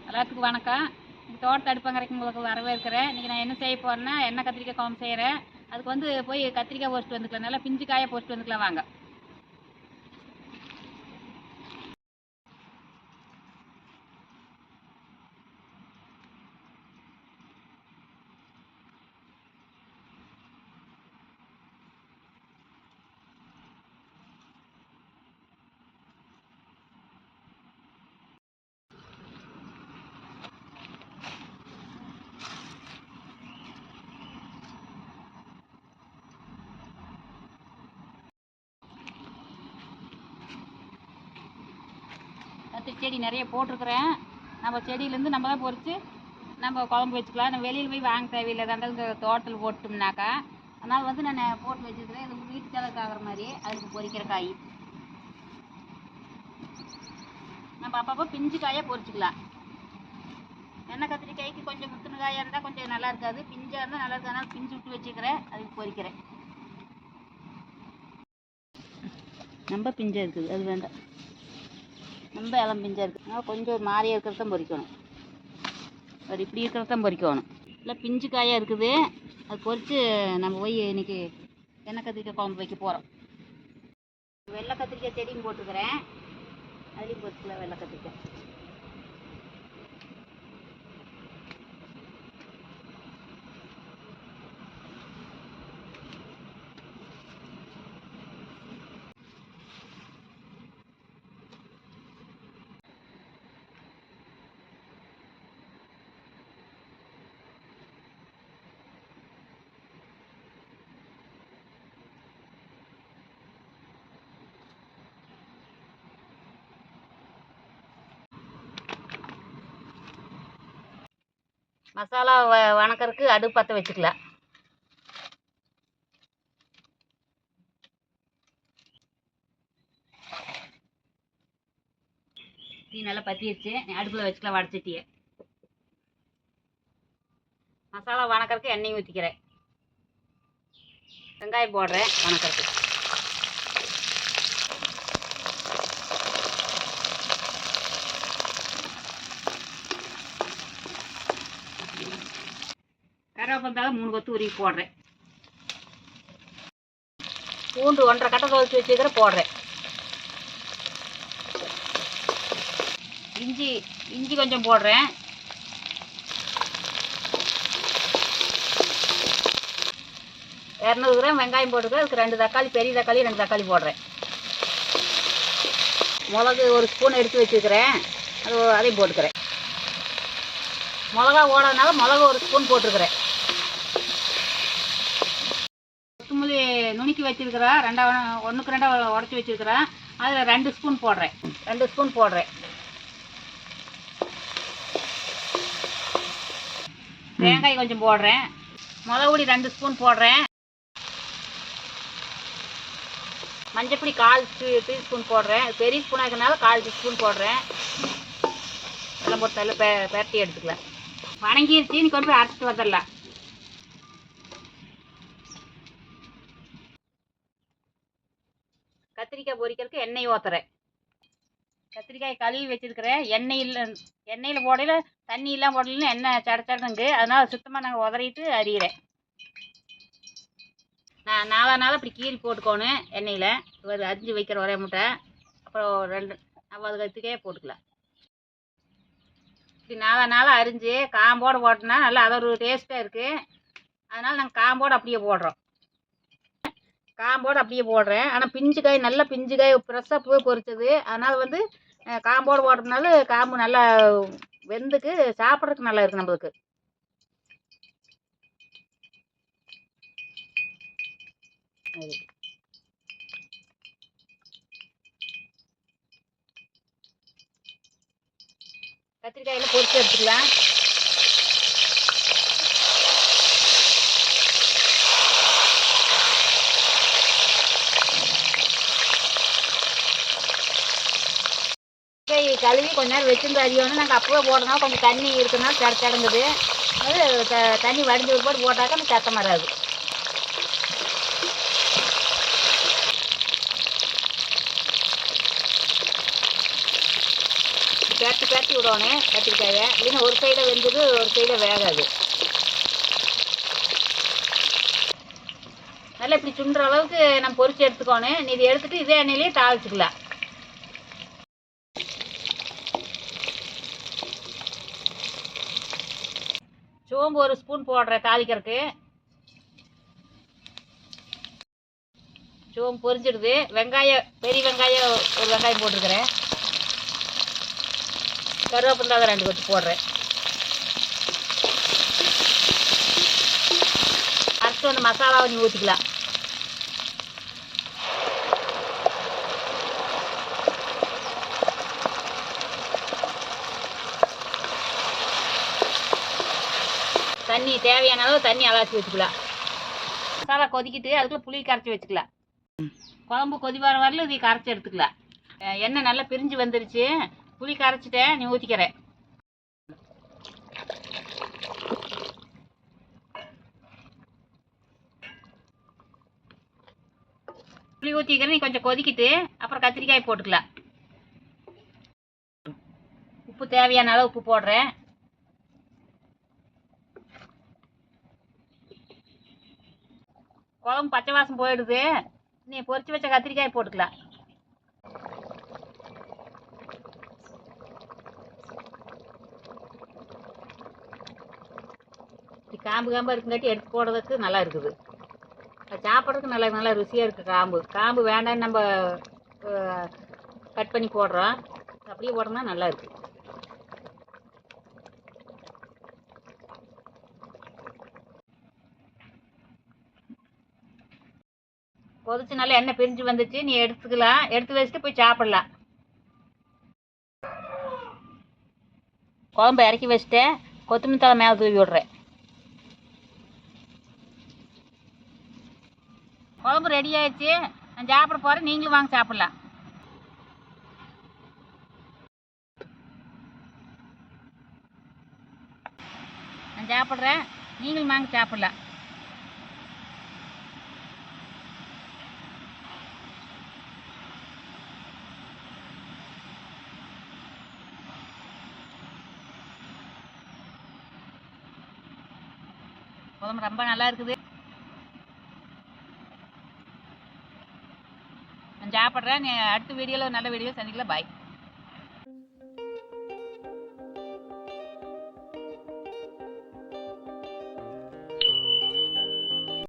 எல்லாத்துக்கும் வணக்கம். தோட்டத்தை அடுப்பங்கரைக்கு உங்களுக்கு வரவேற்கிறேன். இன்றைக்கி நான் என்ன செய்ய போகிறேன்னா எண்ணெய் கத்திரிக்காய் குழம்பு செய்கிறேன். அதுக்கு வந்து போய் கத்திரிக்காய் போஸ்ட்டு வந்துக்கலாம், நல்லா பிஞ்சு காயை போஸ்ட்டு வந்துக்கலாம் வாங்க. கத்திரி செடி நிறைய போட்டிருக்கிறேன். நம்ம செடியிலேருந்து நம்ம தான் பொறிச்சு நம்ம குழம்பு வச்சுக்கலாம். நம்ம வெளியில் போய் வாங்க தேவையில்லை, இருந்தாலும் இந்த தோட்டத்தில் போட்டோம்னாக்கா. அதனால் வந்து நான் போட்டு வச்சுருக்கிறேன். இது வீட்டு செலவுக்கு ஆகிற மாதிரி அதுக்கு பொறிக்கிற காய் நம்ம அப்பப்போ பிஞ்சு காயாக பொறிச்சிக்கலாம். எண்ணெய் கத்திரிக்காய்க்கு கொஞ்சம் முத்துன காயாக இருந்தால் கொஞ்சம் நல்லா இருக்காது, பிஞ்சாக இருந்தால் நல்லா இருக்காது. அதனால் பிஞ்சு விட்டு வச்சுக்கிறேன், அதுக்கு பொறிக்கிறேன். ரொம்ப பிஞ்சாக இருக்குது, அது வேண்டாம். ரொம்ப இளம் பிஞ்சாக இருக்குது, அதனால் கொஞ்சம் மாறியாக இருக்கிறது தான் பொறிக்கணும். ஒரு இப்படி இருக்கிறது தான் பொறிக்கணும். இல்லை பிஞ்சு காயாக இருக்குது, அது பொறித்து நம்ம போய் இன்றைக்கி எண்ணெய் கத்திரிக்காய் குழம்பு வைக்க போகிறோம். வெள்ளை கத்திரிக்காய் செடியும் போட்டுக்கிறேன், அதுலேயும் பொறிச்சிக்கலாம் வெள்ளை கத்திரிக்காய். மசாலா வணக்கறதுக்கு அடுப்பு பற்ற வச்சுக்கலாம். தீ நல்லா பற்றிடுச்சு, அடுப்பில் வச்சுக்கலாம் வடச்சட்டியை. மசாலா வணக்கறதுக்கு எண்ணெய் ஊற்றிக்கிறேன், வெங்காயம் போடுறேன் வணக்கறதுக்கு. கருவேப்பிலை 3 கொத்து உருவி போடுறேன். பூண்டு 1.5 கட்டை துவைச்சி வச்சுக்கிற போடுறேன். இஞ்சி கொஞ்சம் போடுறேன். கிராம் வெங்காயம் போட்டுக்கிறேன். அதுக்கு 2 தக்காளி, பெரிய தக்காளி 2 தக்காளி போடுறேன். மிளகு 1 ஸ்பூன் எடுத்து வச்சுக்கிறேன், அதையும் போட்டுக்கிறேன். மிளகா ஓடாதனால மிளகு 1 ஸ்பூன் போட்டுருக்கிறேன். கொத்தமல்லி நுணுக்கி வச்சுருக்கிறேன், 1க்கு 2 உடச்சி வச்சுருக்கிறேன், அதில் 2 ஸ்பூன் போடுறேன். 2 ஸ்பூன் போடுறேன். தேங்காய் கொஞ்சம் போடுறேன். மிளகு பொடி 2 ஸ்பூன் போடுறேன். மஞ்சப்பொடி 1/4 டீஸ்பூன் போடுறேன். பெரிய ஸ்பூனாக இருக்கிறனால 1/4 டீஸ்பூன் போடுறேன். எல்லாம் போட்டு நல்லா பெரட்டி எடுத்துக்கலாம். வணங்கிருச்சு, நீ கொண்டு போய் அரைச்சிட்டு வந்துடலாம். கத்திரிக்காய் பொரிக்கிறதுக்கு எண்ணெய் ஊற்றுறேன். கத்திரிக்காய் கழுவி வச்சுருக்கிறேன். எண்ணெயில் போடையில் தண்ணியெல்லாம் போடலன்னு எண்ணெய் சடச்சடனுங்க, அதனால் சுத்தமாக நாங்கள் உதறிட்டு அறிகிறேன். நான் 4 நாள் அப்படி கீரி போட்டுக்கோணும் எண்ணெயில். ஒரு 5 வைக்கிற ஒரே முட்டை, அப்புறம் 2 40 கத்திரிக்காயே போட்டுக்கலாம். இப்படி 4 நாளாக அரிஞ்சு காம்போடு போட்டோன்னா நல்லா அது ஒரு டேஸ்ட்டாக இருக்குது. அதனால் நாங்கள் காம்போடு அப்படியே போடுறோம். காம்போடு அப்படியே போடுறேன். ஆனால் பிஞ்சு காய், நல்லா பிஞ்சு காய் ஃப்ரெஷ்ஷாக போய் பொரிச்சது, அதனால் வந்து காம்போடு போடுறதுனால காம்பு நல்லா வெந்துக்கு சாப்பிட்றதுக்கு நல்லா இருக்குது நம்மளுக்கு. கத்திரிக்காயில் பொரிச்சு எடுத்துக்கலாம். கழுவி கொஞ்ச நேரம் வச்சிருந்து அறியணும். நாங்கள் அப்பவே போடணும், கொஞ்சம் தண்ணி இருக்குன்னா சடங்குது. அது தண்ணி வடிஞ்சு ஒரு போட்டு போட்டாக்க அந்த சத்தம் வராது. பரட்டி பரட்டி விடணும் கத்திரிக்காயை, இல்லைன்னா ஒரு சைடை வெந்தது ஒரு சைடை வேகாது. நல்லா இப்படி சுண்டுற அளவுக்கு நம்ம பொரிச்சு எடுத்துக்கணும். நீ இதை எடுத்துட்டு இதே எண்ணெயிலேயே தாளிச்சுக்கலாம். சோம்பு ஒரு ஸ்பூன் போடுறேன் தாளிக்கிறதுக்கு. சோம்பு பொரிஞ்சிடுது. வெங்காயம், பெரிய வெங்காயம் ஒரு வெங்காயம் போட்டிருக்கிறேன். கருவேப்பிலை 2 கொத்து போடுறேன். அரைச்சிட்டு வந்து மசாலாவை நீ ஊற்றிக்கலாம். தண்ணி தேவையான அளவு தண்ணி அலசி வச்சுக்கலாம். மசாலா கொதிக்கிட்டு அதுக்குள்ளே புளி கரைச்சி வச்சுக்கலாம். குழம்பு கொதி வர வரல இதை கரைச்சி எடுத்துக்கலாம். எண்ணெய் நல்லா பிரிஞ்சு வந்துருச்சு. புளி கரைச்சிட்டேன், நீ ஊற்றிக்கிறேன். புளி ஊற்றிக்கிறேன். நீ கொஞ்சம் கொதிக்கிட்டு அப்புறம் கத்திரிக்காய் போட்டுக்கலாம். உப்பு தேவையான அளவு உப்பு போடுறேன். குழம்பு பச்சை வாசம் போயிடுது. நீ பொரிச்சு வச்ச கத்திரிக்காய் போட்டுக்கலாம். காம்பு காம்பாக இருக்குங்காட்டி எடுத்து போடுறதுக்கு நல்லா இருக்குது. அது சாப்பிட்றதுக்கு நல்லா நல்லா ருசியாக இருக்குது. காம்பு வேண்டான்னு நம்ம கட் பண்ணி போடுறோம். அப்படியே போட்டோம்னா நல்லா இருக்குது. கொதிச்சு நல்லா எண்ணெய் பிரிஞ்சு வந்துச்சு. நீ எடுத்துக்கலாம். எடுத்து வச்சுட்டு போய் சாப்பிடலாம். குழம்பு இறக்கி வச்சுட்டேன். கொத்தமல்லி தழை மேலே தூவி விடுறேன். குழம்பு ரெடி ஆயிடுச்சு. நான் சாப்பிட போகிறேன். நீங்களும் வாங்க சாப்பிட்லாம். நான் சாப்பிட்றேன். நீங்களும் வாங்க சாப்பிட்லாம். குழம்பு ரொம்ப நல்லா இருக்குது. நான் சாப்பிட்றேன். அடுத்த வீடியோவில் நல்ல வீடியோ சந்திக்கலாம். பாய்.